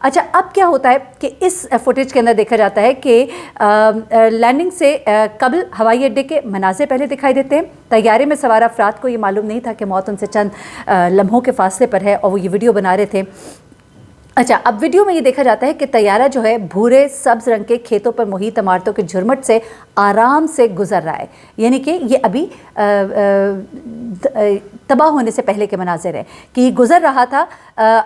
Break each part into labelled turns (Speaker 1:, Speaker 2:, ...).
Speaker 1: اچھا اب کیا ہوتا ہے کہ اس فوٹیج کے اندر دیکھا جاتا ہے کہ لینڈنگ سے قبل ہوائی اڈے کے مناظر پہلے دکھائی دیتے ہیں. طیارے میں سوار افراد کو یہ معلوم نہیں تھا کہ موت ان سے چند لمحوں کے فاصلے پر ہے اور وہ یہ ویڈیو بنا رہے تھے. اچھا اب ویڈیو میں یہ دیکھا جاتا ہے کہ طیارہ جو ہے بھورے سبز رنگ کے کھیتوں پر محیط عمارتوں کے جھرمٹ سے آرام سے گزر رہا ہے. یعنی کہ یہ ابھی تباہ ہونے سے پہلے کے مناظر ہیں کہ یہ گزر رہا تھا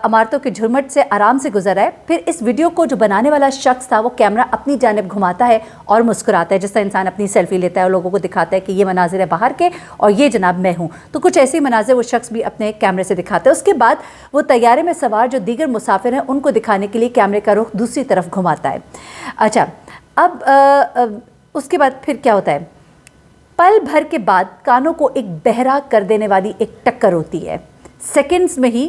Speaker 1: عمارتوں کے جھرمٹ سے آرام سے گزر رہا ہے. پھر اس ویڈیو کو جو بنانے والا شخص تھا وہ کیمرہ اپنی جانب گھماتا ہے اور مسکراتا ہے جس طرح انسان اپنی سیلفی لیتا ہے اور لوگوں کو دکھاتا ہے کہ یہ مناظر ہے باہر کے اور یہ جناب میں ہوں. تو کچھ ایسے مناظر وہ شخص بھی اپنے کیمرے سے دکھاتا ہے. اس کے بعد وہ طیارے میں سوار جو دیگر مسافر ہیں ان کو دکھانے کے لیے کیمرے کا رخ دوسری طرف گھماتا ہے. اچھا اب اس کے بعد پھر کیا ہوتا ہے؟ پل بھر کے بعد کانوں کو ایک بہرا کر دینے والی ایک ٹکر ہوتی ہے. سیکنڈز میں ہی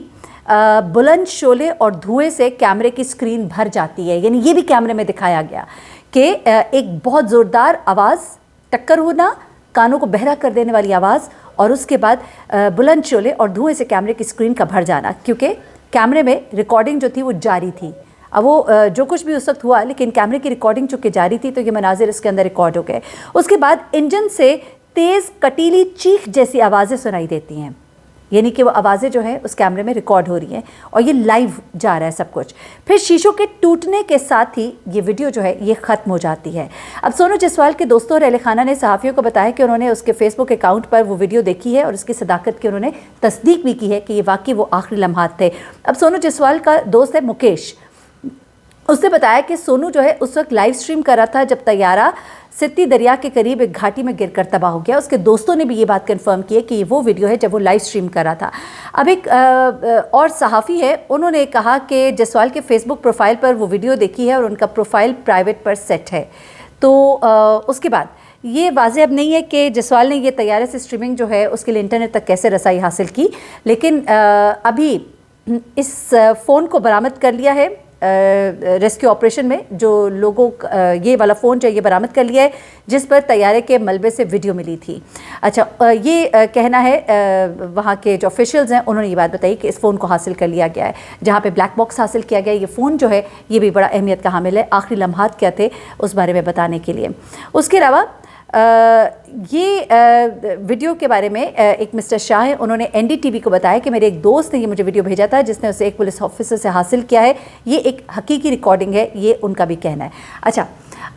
Speaker 1: بلند شعلے اور دھوئیں سے کیمرے کی سکرین بھر جاتی ہے. یعنی یہ بھی کیمرے میں دکھایا گیا کہ ایک بہت زوردار آواز، ٹکر ہونا، کانوں کو بہرا کر دینے والی آواز اور اس کے بعد بلند شعلے اور دھوئیں سے کیمرے کی سکرین کا بھر جانا، کیونکہ کیمرے میں ریکارڈنگ جو تھی وہ جاری تھی. اب وہ جو کچھ بھی اس وقت ہوا لیکن کیمرے کی ریکارڈنگ چونکہ جاری تھی تو یہ مناظر اس کے اندر ریکارڈ ہو گئے. اس کے بعد انجن سے تیز کٹیلی چیخ جیسی آوازیں سنائی دیتی ہیں. یعنی کہ وہ آوازیں جو ہیں اس کیمرے میں ریکارڈ ہو رہی ہیں اور یہ لائیو جا رہا ہے سب کچھ. پھر شیشوں کے ٹوٹنے کے ساتھ ہی یہ ویڈیو جو ہے یہ ختم ہو جاتی ہے. اب سونو جسوال کے دوستوں اور اہل خانہ نے صحافیوں کو بتایا کہ انہوں نے اس کے فیس بک اکاؤنٹ پر وہ ویڈیو دیکھی ہے اور اس کی صداقت کی انہوں نے تصدیق بھی کی ہے کہ یہ واقعی وہ آخری لمحات تھے. اب سونو جسوال کا دوست ہے مکیش، اس نے بتایا کہ سونو جو ہے اس وقت لائیو سٹریم کر رہا تھا جب طیارہ ستی دریا کے قریب ایک گھاٹی میں گر کر تباہ ہو گیا. اس کے دوستوں نے بھی یہ بات کنفرم کی ہے کہ یہ وہ ویڈیو ہے جب وہ لائیو سٹریم کر رہا تھا. اب ایک اور صحافی ہے، انہوں نے کہا کہ جسوال کے فیس بک پروفائل پر وہ ویڈیو دیکھی ہے اور ان کا پروفائل پرائیویٹ پر سیٹ ہے. تو اس کے بعد یہ واضح اب نہیں ہے کہ جسوال نے یہ طیارے سے سٹریمنگ جو ہے اس کے لیے انٹرنیٹ تک کیسے رسائی حاصل کی، لیکن ابھی اس فون کو برآمد کر لیا ہے ریسکیو آپریشن میں. جو لوگوں یہ والا فون جو ہے یہ برآمد کر لیا ہے جس پر طیارے کے ملبے سے ویڈیو ملی تھی. اچھا یہ کہنا ہے وہاں کے جو آفیشلز ہیں انہوں نے یہ بات بتائی کہ اس فون کو حاصل کر لیا گیا ہے جہاں پہ بلیک باکس حاصل کیا گیا ہے. یہ فون جو ہے یہ بھی بڑا اہمیت کا حامل ہے. آخری لمحات کیا تھے اس بارے میں بتانے کے لیے. اس کے علاوہ یہ ویڈیو کے بارے میں ایک مسٹر شاہ ہیں، انہوں نے این ڈی ٹی وی کو بتایا کہ میرے ایک دوست نے یہ مجھے ویڈیو بھیجا تھا جس نے اسے ایک پولیس آفیسر سے حاصل کیا ہے. یہ ایک حقیقی ریکارڈنگ ہے، یہ ان کا بھی کہنا ہے. اچھا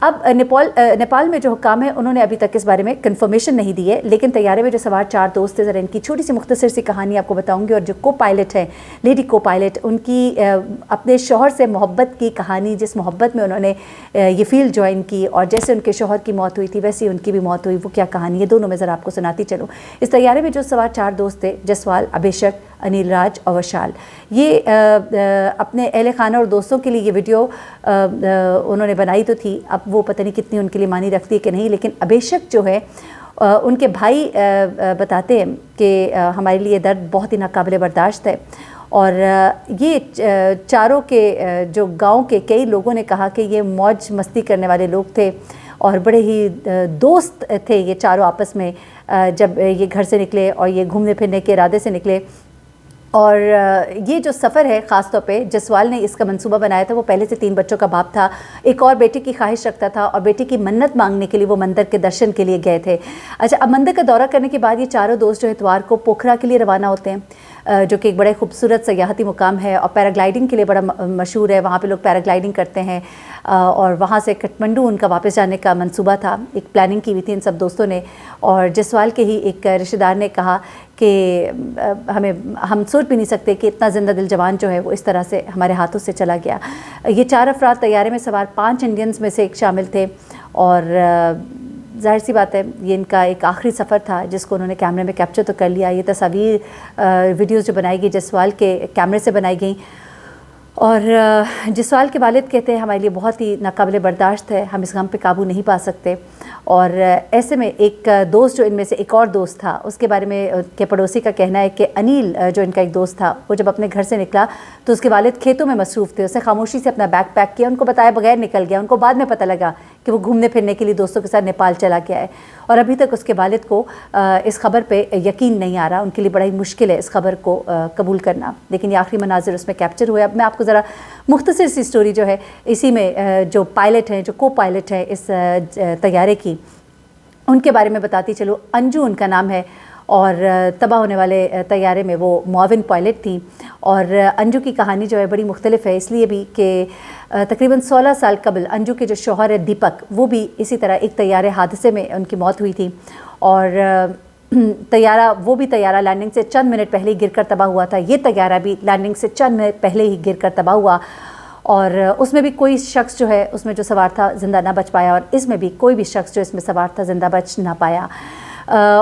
Speaker 1: اب نیپال میں جو حکام ہیں انہوں نے ابھی تک اس بارے میں کنفرمیشن نہیں دی ہے، لیکن طیارے میں جو سوار 4 دوست تھے، ذرا ان کی چھوٹی سی مختصر سی کہانی آپ کو بتاؤں گی. اور جو کو پائلٹ ہے، لیڈی کو پائلٹ، ان کی اپنے شوہر سے محبت کی کہانی، جس محبت میں انہوں نے یہ فیلڈ جوائن کی اور جیسے ان کے شوہر کی موت ہوئی تھی ویسے ان کی بھی موت ہوئی، وہ کیا کہانی ہے دونوں میں ذرا آپ کو سناتی چلوں. اس طیارے میں جو سوار 4 دوست تھے، جسوال، ابھیشک، انیل راج اور وشال، یہ اپنے اہل خانہ اور دوستوں کے لیے یہ ویڈیو انہوں نے بنائی تو تھی. اب وہ پتہ نہیں کتنی ان کے لیے معنی رکھتی ہے کہ نہیں، لیکن ابھیشک جو ہے ان کے بھائی بتاتے ہیں کہ ہمارے لیے درد بہت ہی ناقابل برداشت ہے. اور یہ چاروں کے جو گاؤں کے کئی لوگوں نے کہا کہ یہ موج مستی کرنے والے لوگ تھے اور بڑے ہی دوست تھے یہ چاروں آپس میں جب یہ گھر سے نکلے اور یہ گھومنے پھرنے کے ارادے سے نکلے. اور یہ جو سفر ہے خاص طور پہ جسوال نے اس کا منصوبہ بنایا تھا. وہ پہلے سے 3 بچوں کا باپ تھا، ایک اور بیٹے کی خواہش رکھتا تھا اور بیٹے کی منت مانگنے کے لیے وہ مندر کے درشن کے لیے گئے تھے. اچھا اب مندر کا دورہ کرنے کے بعد یہ چاروں دوست جو اتوار کو پوکھرا کے لیے روانہ ہوتے ہیں جو کہ ایک بڑے خوبصورت سیاحتی مقام ہے اور پیراگلائڈنگ کے لیے بڑا مشہور ہے. وہاں پہ لوگ پیراگلائڈنگ کرتے ہیں اور وہاں سے کٹمنڈو ان کا واپس جانے کا منصوبہ تھا. ایک پلاننگ کی ہوئی تھی ان سب دوستوں نے. اور جسوال کے ہی ایک رشتہ دار نے کہا کہ ہم سوچ بھی نہیں سکتے کہ اتنا زندہ دل جوان جو ہے وہ اس طرح سے ہمارے ہاتھوں سے چلا گیا. یہ 4 افراد طیارے میں سوار 5 انڈینز میں سے ایک شامل تھے اور ظاہر سی بات ہے یہ ان کا ایک آخری سفر تھا جس کو انہوں نے کیمرے میں کیپچر تو کر لیا. یہ تصاویر ویڈیوز جو بنائی گئی جسوال کے کیمرے سے بنائی گئیں اور جسوال کے والد کہتے ہیں ہمارے لیے بہت ہی ناقابل برداشت ہے، ہم اس غم پہ قابو نہیں پا سکتے. اور ایسے میں ایک دوست جو ان میں سے ایک اور دوست تھا اس کے بارے میں کے پڑوسی کا کہنا ہے کہ انیل جو ان کا ایک دوست تھا وہ جب اپنے گھر سے نکلا تو اس کے والد کھیتوں میں مصروف تھے. اسے خاموشی سے اپنا بیگ پیک کیا، ان کو بتایا بغیر نکل گیا. ان کو بعد میں پتہ لگا کہ وہ گھومنے پھرنے کے لیے دوستوں کے ساتھ نیپال چلا گیا ہے اور ابھی تک اس کے والد کو اس خبر پہ یقین نہیں آ رہا. ان کے لیے بڑا ہی مشکل ہے اس خبر کو قبول کرنا، لیکن یہ آخری مناظر اس میں کیپچر ہوئے. اب میں آپ کو ذرا مختصر سی اسٹوری جو ہے اسی میں جو پائلٹ ہیں، جو کو پائلٹ ہے اس طیارے کی، ان کے بارے میں بتاتی چلوں۔ انجو ان کا نام ہے اور تباہ ہونے والے طیارے میں وہ معاون پائلٹ تھیں، اور انجو کی کہانی جو ہے بڑی مختلف ہے، اس لیے بھی کہ تقریباً 16 سال قبل انجو کے جو شوہر ہے دیپک، وہ بھی اسی طرح ایک طیارے حادثے میں ان کی موت ہوئی تھی، اور وہ بھی طیارہ لینڈنگ سے چند منٹ پہلے ہی گر کر تباہ ہوا تھا، یہ طیارہ بھی لینڈنگ سے چند منٹ پہلے ہی گر کر تباہ ہوا، اور اس میں بھی کوئی شخص جو ہے اس میں جو سوار تھا زندہ نہ بچ پایا، اور اس میں بھی کوئی بھی شخص جو اس میں سوار تھا زندہ بچ نہ پایا۔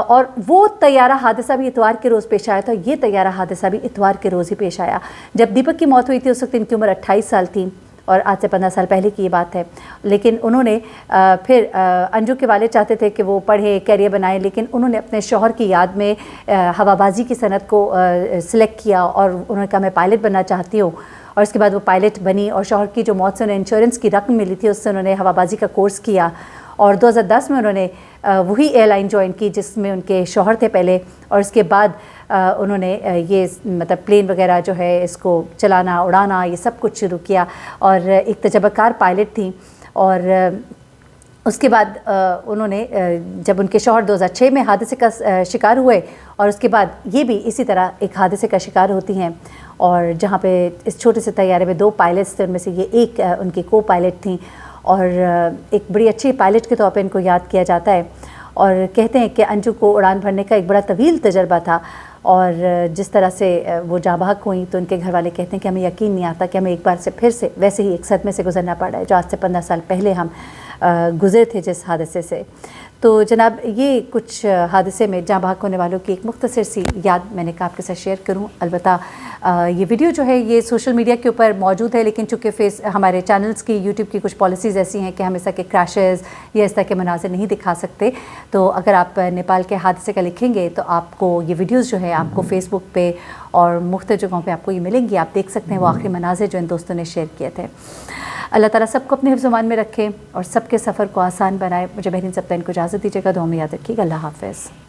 Speaker 1: اور وہ طیارہ حادثہ بھی اتوار کے روز پیش آیا تھا، یہ طیارہ حادثہ بھی اتوار کے روز ہی پیش آیا۔ جب دیپک کی موت ہوئی تھی اس وقت ان کی عمر 28 سال تھی، اور آج سے 15 سال پہلے کی یہ بات ہے، لیکن انہوں نے پھر انجو کے والد چاہتے تھے کہ وہ پڑھے، کیریئر بنائیں، لیکن انہوں نے اپنے شوہر کی یاد میں ہوا بازی کی صنعت کو سلیکٹ کیا، اور انہوں نے کہا میں پائلٹ بننا چاہتی ہوں، اور اس کے بعد وہ پائلٹ بنی، اور شوہر کی جو موت سے انہیں انشورنس کی رقم ملی تھی اس سے انہوں نے ہوا بازی کا کورس کیا، اور 2010 میں انہوں نے وہی ایئر لائن جوائن کی جس میں ان کے شوہر تھے پہلے، اور اس کے بعد انہوں نے یہ مطلب پلین وغیرہ جو ہے اس کو چلانا، اڑانا، یہ سب کچھ شروع کیا، اور ایک تجربہ کار پائلٹ تھیں۔ اور اس کے بعد انہوں نے جب ان کے شوہر 2006 میں حادثے کا شکار ہوئے، اور اس کے بعد یہ بھی اسی طرح ایک حادثے کا شکار ہوتی ہیں، اور جہاں پہ اس چھوٹے سے طیارے میں 2 پائلٹس تھے، ان میں سے یہ ایک ان کی کو پائلٹ تھیں، اور ایک بڑی اچھی پائلٹ کے طور پہ ان کو یاد کیا جاتا ہے، اور کہتے ہیں کہ انجو کو اڑان بھرنے کا ایک بڑا طویل تجربہ تھا، اور جس طرح سے وہ جاں بحق ہوئیں تو ان کے گھر والے کہتے ہیں کہ ہمیں یقین نہیں آتا کہ ہمیں ایک بار سے پھر سے ویسے ہی ایک صدمے سے گزرنا پڑ رہا ہے جو آج سے 15 سال پہلے ہم گزرے تھے جس حادثے سے۔ تو جناب یہ کچھ حادثے میں جاں بحق ہونے والوں کی ایک مختصر سی یاد میں نے کہا آپ کے ساتھ شیئر کروں۔ البتہ یہ ویڈیو جو ہے یہ سوشل میڈیا کے اوپر موجود ہے، لیکن چونکہ ہمارے چینلز کی یوٹیوب کی کچھ پالیسیز ایسی ہیں کہ ہم اس طرح کے کریشز یا اس طرح کے مناظر نہیں دکھا سکتے، تو اگر آپ نیپال کے حادثے کا لکھیں گے تو آپ کو یہ ویڈیوز جو ہے آپ کو فیس بک پہ اور مختلف جگہوں پہ آپ کو یہ ملیں گی، آپ دیکھ سکتے ہیں وہ آخری مناظر جو ان دوستوں نے شیئر کیے تھے۔ اللہ تعالیٰ سب کو اپنے حفظ و امان میں رکھے اور سب کے سفر کو آسان بنائے۔ مجھے بحرین سبتین کو اجازت دیجیے گا، دعا میں یاد رکھیے گا۔ اللہ حافظ۔